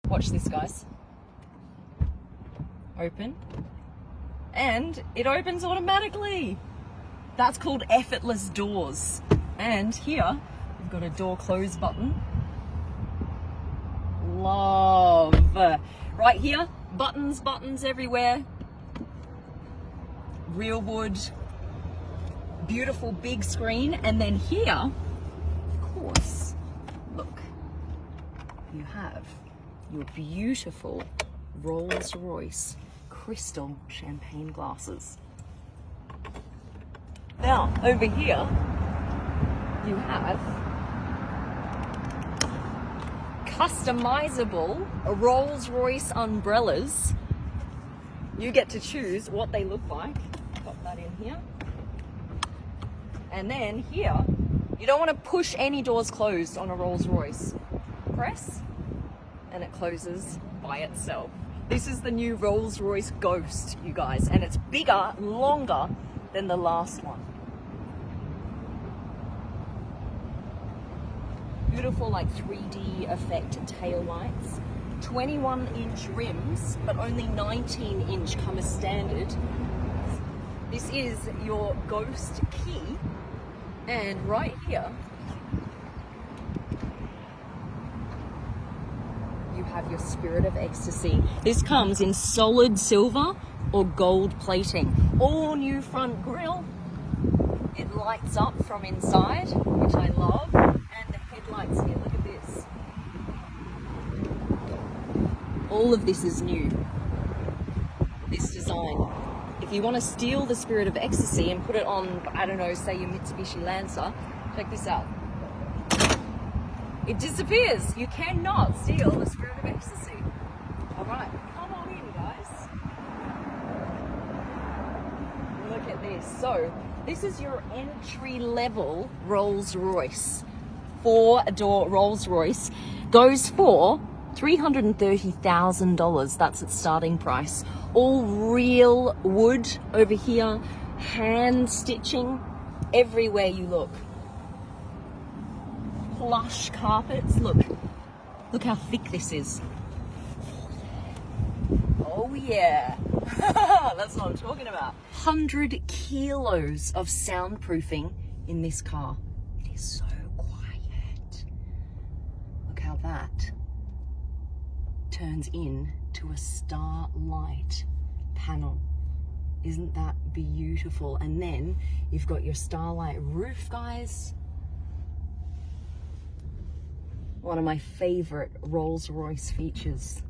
Watch this, guys. Open. And it opens automatically. That's called effortless doors. And here, we've got a door close button. Love. Right here, buttons everywhere. Real wood. Beautiful big screen. And then here, of course, look, you have your beautiful Rolls-Royce crystal champagne glasses. Now, over here, you have customizable Rolls-Royce umbrellas. You get to choose what they look like. Pop that in here. And then here, you don't want to push any doors closed on a Rolls-Royce. Press, and it closes by itself. This is the new Rolls-Royce Ghost, you guys, and it's bigger, longer than the last one. Beautiful, like 3D effect tail lights. 21-inch rims, but only 19-inch come as standard. This is your Ghost key, and right here you have your Spirit of Ecstasy. This comes in solid silver or gold plating. All new front grille. It lights up from inside, which I love. And the headlights here, look at this. All of this is new. This design. If you want to steal the Spirit of Ecstasy and put it on, I don't know, say your Mitsubishi Lancer, check this out. It disappears. You cannot steal the Spirit of Ecstasy. All right, come on in, guys. Look at this. So, this is your entry-level Rolls-Royce. 4-door Rolls-Royce goes for $330,000. That's its starting price. All real wood over here, hand stitching everywhere you look. Plush carpets. Look how thick this is. Oh yeah. That's what I'm talking about. 100 kilos of soundproofing in this car. It is so quiet. Look how that turns into a starlight panel. Isn't that beautiful? And then you've got your starlight roof, guys. One of my favorite Rolls-Royce features.